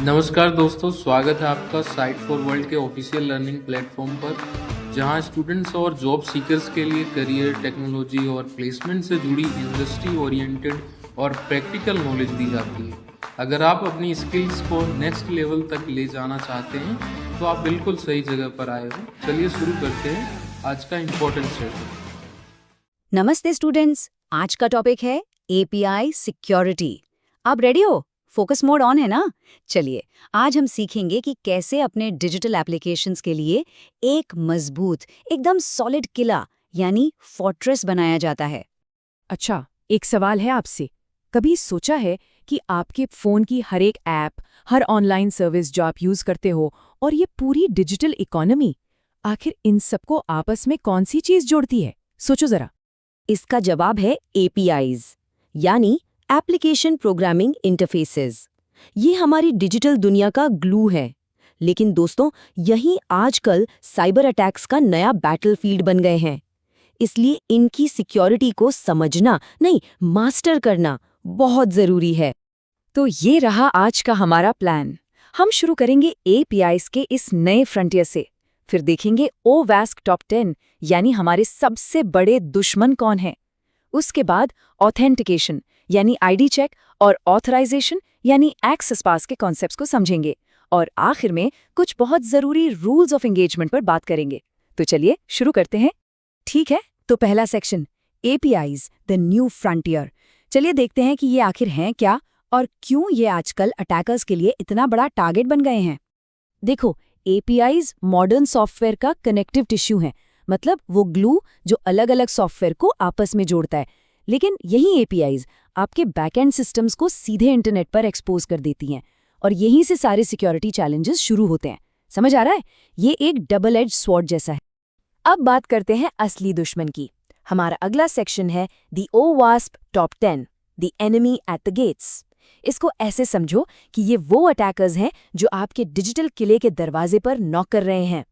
नमस्कार दोस्तों, स्वागत है आपका साइट फॉर वर्ल्ड के ऑफिशियल लर्निंग प्लेटफॉर्म पर, जहां स्टूडेंट्स और जॉब सीकर्स के लिए करियर, टेक्नोलॉजी और प्लेसमेंट से जुड़ी इंडस्ट्री ओरिएंटेड और प्रैक्टिकल नॉलेज दी जाती है। अगर आप अपनी स्किल्स को नेक्स्ट लेवल तक ले जाना चाहते हैं तो आप बिल्कुल सही जगह पर आए हो। चलिए शुरू करते हैं आज का इम्पोर्टेंट सेशन। नमस्ते स्टूडेंट्स, आज का टॉपिक है एपीआई सिक्योरिटी। आप रेडी हो? फोकस मोड ऑन है ना? चलिए, आज हम सीखेंगे कि कैसे अपने डिजिटल एप्लीकेशंस के लिए एक मजबूत, एकदम सॉलिड किला यानी फोर्ट्रेस बनाया जाता है। अच्छा, एक सवाल है आपसे। कभी सोचा है कि आपके फ़ोन की हर एक ऐप, हर ऑनलाइन सर्विस जो आप यूज़ करते हो और ये पूरी डिजिटल इकोनॉमी, आखिर इन सबको आपस में कौन सी चीज़ जोड़ती है? सोचो ज़रा। इसका जवाब है एपीआईज, यानी एप्लीकेशन प्रोग्रामिंग इंटरफेसेस। ये हमारी डिजिटल दुनिया का ग्लू है। लेकिन दोस्तों, यही आजकल साइबर अटैक्स का नया बैटलफील्ड बन गए हैं। इसलिए इनकी सिक्योरिटी को समझना नहीं, मास्टर करना बहुत जरूरी है। तो ये रहा आज का हमारा प्लान। हम शुरू करेंगे एपीआईज़ के इस नए फ्रंटियर से। फिर देखेंगे ओवास्प टॉप 10 यानी हमारे सबसे बड़े दुश्मन कौन हैं। उसके बाद ऑथेंटिकेशन यानी आईडी चेक और ऑथराइजेशन यानी एक्सेस पास के कॉन्सेप्ट्स को समझेंगे। और आखिर में कुछ बहुत ज़रूरी रूल्स ऑफ एंगेजमेंट पर बात करेंगे। तो चलिए शुरू करते हैं। ठीक है, तो पहला section, APIs the new frontier. चलिए देखते हैं कि ये आखिर हैं क्या और क्यों ये आजकल अटैकर्स के लिए इतना बड़ा टारगेट बन गए हैं। देखो, एपीआईज़ मॉडर्न सॉफ्टवेयर का कनेक्टिव टिश्यू हैं, मतलब वो ग्लू जो अलग-अलग सॉफ्टवेयर को आपस में जोड़ता है। लेकिन यही एपीआईज़ आपके बैकएंड सिस्टम्स को सीधे इंटरनेट पर एक्सपोज कर देती हैं और यहीं से सारे सिक्योरिटी चैलेंजेस शुरू होते हैं। समझ आ रहा है? ये एक डबल एज स्वॉर्ड जैसा है। अब बात करते हैं असली दुश्मन की। हमारा अगला सेक्शन है द ओवास्प top 10, the enemy at the gates. इसको ऐसे समझो कि ये वो अटैकर्स हैं जो आपके डिजिटल किले के दरवाजे पर नॉक कर रहे हैं।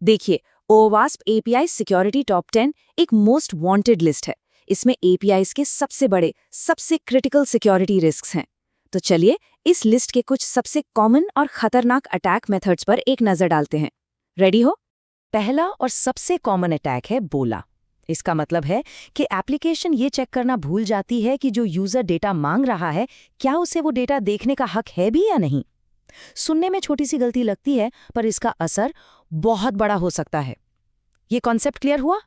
देखिए, ओवास्प एपीआई सिक्योरिटी टॉप 10 एक मोस्ट वांटेड लिस्ट है। इसमें एपीआईज़ के सबसे बड़े, सबसे क्रिटिकल सिक्योरिटी रिस्क्स हैं। तो चलिए इस लिस्ट के कुछ सबसे कॉमन और खतरनाक अटैक मेथड्स पर एक नजर डालते हैं। रेडी हो? पहला और सबसे कॉमन अटैक है बोला। इसका मतलब है कि एप्लीकेशन ये चेक करना भूल जाती है कि जो यूजर डेटा मांग रहा है, क्या उसे वो डेटा देखने का हक है भी या नहीं। सुनने में छोटी सी गलती लगती है, पर इसका असर बहुत बड़ा हो सकता है। ये कॉन्सेप्ट क्लियर हुआ?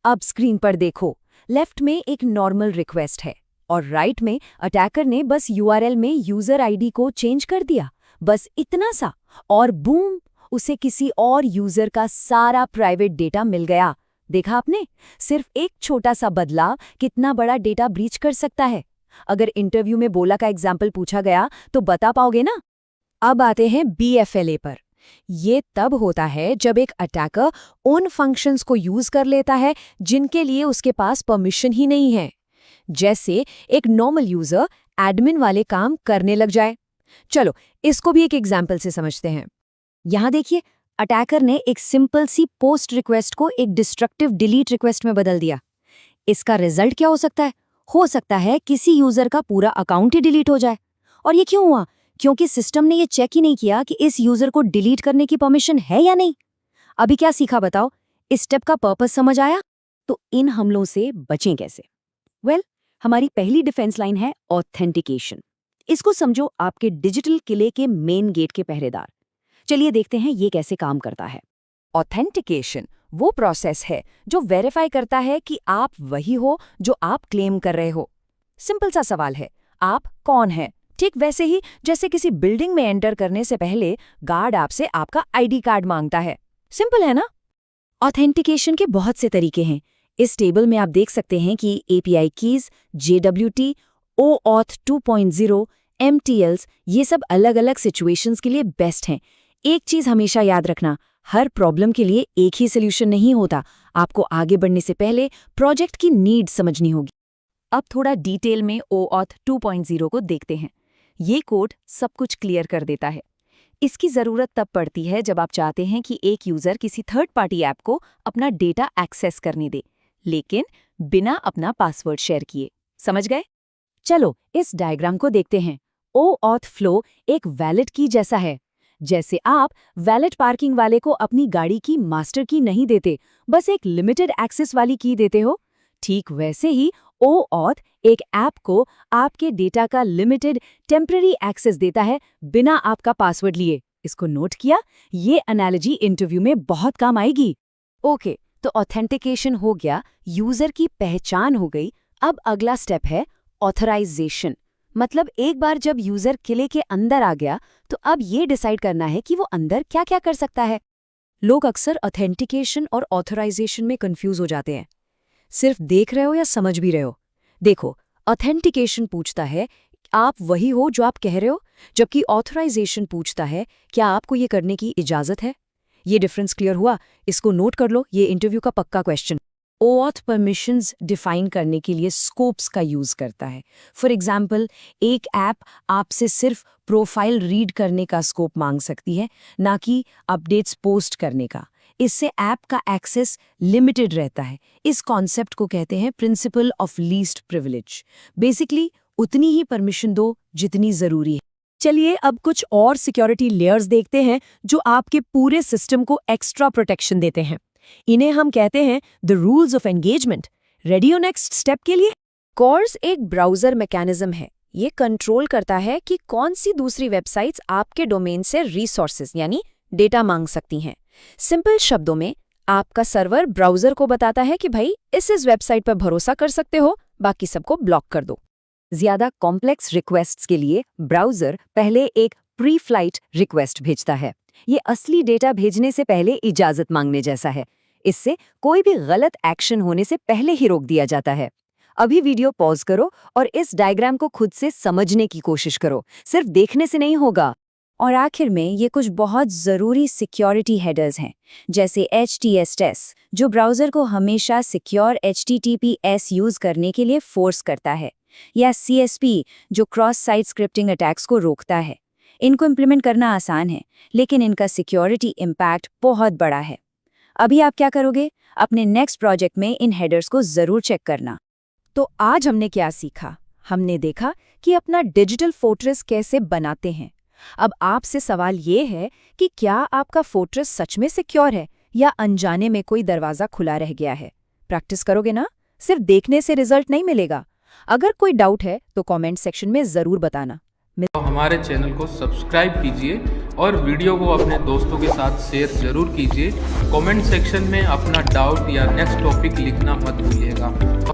अब स्क्रीन पर देखो, लेफ्ट में एक नॉर्मल रिक्वेस्ट है और राइट में अटैकर ने बस यूआरएल में यूजर आईडी को चेंज कर दिया, बस इतना सा, और बूम, उसे किसी और यूजर का सारा प्राइवेट डेटा मिल गया। देखा आपने? सिर्फ एक छोटा सा बदलाव कितना बड़ा डेटा ब्रीच कर सकता है। अगर इंटरव्यू में बोला का एग्जाम्पल पूछा गया तो बता पाओगे ना? अब आते हैं बीएफएलए पर। ये तब होता है जब एक अटैकर उन फंक्शंस को यूज कर लेता है जिनके लिए उसके पास परमिशन ही नहीं है। जैसे एक नॉर्मल यूजर एडमिन वाले काम करने लग जाए। चलो इसको भी एक एग्जाम्पल से समझते हैं। यहां देखिए, अटैकर ने एक सिंपल सी पोस्ट रिक्वेस्ट को एक डिस्ट्रक्टिव डिलीट रिक्वेस्ट में बदल दिया। इसका रिजल्ट क्या हो सकता है? हो सकता है किसी यूजर का पूरा अकाउंट ही डिलीट हो जाए। और ये क्यों हुआ? क्योंकि सिस्टम ने ये चेक ही नहीं किया कि इस यूजर को डिलीट करने की परमिशन है या नहीं। अभी क्या सीखा बताओ? इस स्टेप का पर्पस समझ आया? तो इन हमलों से बचें कैसे? हमारी पहली डिफेंस लाइन है ऑथेंटिकेशन। इसको समझो आपके डिजिटल किले के मेन गेट के पहरेदार। चलिए देखते हैं ये कैसे काम करता है। ऑथेंटिकेशन वो प्रोसेस है जो वेरीफाई करता है कि आप वही हो जो आप क्लेम कर रहे हो। सिंपल सा सवाल है, आप कौन हैं? ठीक वैसे ही जैसे किसी बिल्डिंग में एंटर करने से पहले गार्ड आपसे आपका आईडी कार्ड मांगता है। सिंपल है ना? ऑथेंटिकेशन के बहुत से तरीके हैं। इस टेबल में आप देख सकते हैं कि एपीआई कीज, जेडब्ल्यूटी, ओऑथ 2.0, एमटीएल्स, ये सब अलग-अलग सिचुएशंस के लिए बेस्ट हैं। एक चीज हमेशा याद रखना, हर प्रॉब्लम के लिए एक ही सोल्यूशन नहीं होता। आपको आगे बढ़ने से पहले प्रोजेक्ट की नीड समझनी होगी। अब थोड़ा डिटेल में ओऑथ 2.0 को देखते हैं। ये कोड सब कुछ क्लियर कर देता है। इसकी ज़रूरत तब पड़ती है जब आप चाहते हैं कि एक यूज़र किसी थर्ड पार्टी ऐप को अपना डेटा एक्सेस करने दे, लेकिन बिना अपना पासवर्ड शेयर किए। समझ गए? चलो इस डायग्राम को देखते हैं। OAuth फ्लो एक वैलिड की जैसा है। जैसे आप वैलिड पार्किंग वाले को अपनी गाड़ी की मास्टर की नहीं देते, बस एक लिमिटेड एक्सेस वाली की देते हो, ठीक वैसे ही OAuth एक ऐप को आपके डेटा का लिमिटेड टेम्पररी एक्सेस देता है बिना आपका पासवर्ड लिए। इसको नोट किया? ये एनालॉजी इंटरव्यू में बहुत काम आएगी। ओके, तो ऑथेंटिकेशन हो गया, यूजर की पहचान हो गई। अब अगला स्टेप है ऑथराइजेशन। मतलब एक बार जब यूजर किले के अंदर आ गया तो अब ये डिसाइड करना है कि वो अंदर क्या क्या कर सकता है। लोग अक्सर ऑथेंटिकेशन और ऑथराइजेशन में कंफ्यूज हो जाते हैं। सिर्फ देख रहे हो या समझ भी रहे हो? देखो, ऑथेंटिकेशन पूछता है आप वही हो जो आप कह रहे हो, जबकि ऑथराइजेशन पूछता है क्या आपको ये करने की इजाजत है। ये डिफरेंस क्लियर हुआ? इसको नोट कर लो, ये इंटरव्यू का पक्का क्वेश्चन। OAuth परमिशंस डिफाइन करने के लिए स्कोप्स का यूज करता है। फॉर एग्जाम्पल, एक ऐप आपसे सिर्फ प्रोफाइल रीड करने का स्कोप मांग सकती है, ना कि अपडेट्स पोस्ट करने का। इससे ऐप का एक्सेस लिमिटेड रहता है। इस कॉन्सेप्ट को कहते हैं principle of least privilege. Basically उतनी ही परमिशन दो जितनी जरूरी है। चलिए अब कुछ और सिक्योरिटी लेयर्स देखते हैं जो आपके पूरे सिस्टम को एक्स्ट्रा प्रोटेक्शन देते हैं। इन्हें हम कहते हैं the rules of engagement. Ready हो नेक्स्ट स्टेप के लिए? CORS एक ब्राउजर मैकेनिज्म है। ये कंट्रोल करता है कि कौन सी दूसरी वेबसाइट्स आपके डोमेन से रिसोर्सेज यानी डेटा मांग सकती हैं। सिंपल शब्दों में, आपका सर्वर ब्राउजर को बताता है कि भाई इस वेबसाइट पर भरोसा कर सकते हो, बाकी सबको ब्लॉक कर दो। ज्यादा कॉम्प्लेक्स रिक्वेस्ट्स के लिए ब्राउजर पहले एक प्री फ्लाइट रिक्वेस्ट भेजता है। ये असली डेटा भेजने से पहले इजाजत मांगने जैसा है। इससे कोई भी गलत एक्शन होने से पहले ही रोक दिया जाता है। अभी वीडियो पॉज करो और इस डायग्राम को खुद से समझने की कोशिश करो, सिर्फ देखने से नहीं होगा। और आखिर में ये कुछ बहुत ज़रूरी सिक्योरिटी हेडर्स हैं, जैसे HTTPS जो ब्राउज़र को हमेशा सिक्योर HTTPS यूज़ करने के लिए फोर्स करता है, या CSP जो क्रॉस साइट स्क्रिप्टिंग अटैक्स को रोकता है। इनको इम्प्लीमेंट करना आसान है, लेकिन इनका सिक्योरिटी इम्पैक्ट बहुत बड़ा है। अभी आप क्या करोगे? अपने नेक्स्ट प्रोजेक्ट में इन हेडर्स को ज़रूर चेक करना। तो आज हमने क्या सीखा? हमने देखा कि अपना डिजिटल फोर्ट्रेस कैसे बनाते हैं। अब आपसे सवाल ये है कि क्या आपका फोर्ट्रेस सच में सिक्योर है या अनजाने में कोई दरवाज़ा खुला रह गया है? प्रैक्टिस करोगे ना? सिर्फ देखने से रिजल्ट नहीं मिलेगा। अगर कोई डाउट है तो कमेंट सेक्शन में ज़रूर बताना। तो हमारे चैनल को सब्सक्राइब कीजिए और वीडियो को अपने दोस्तों के साथ शेयर जरूर कीजिए। कमेंट सेक्शन में अपना डाउट या नेक्स्ट टॉपिक लिखना मत भूलिएगा।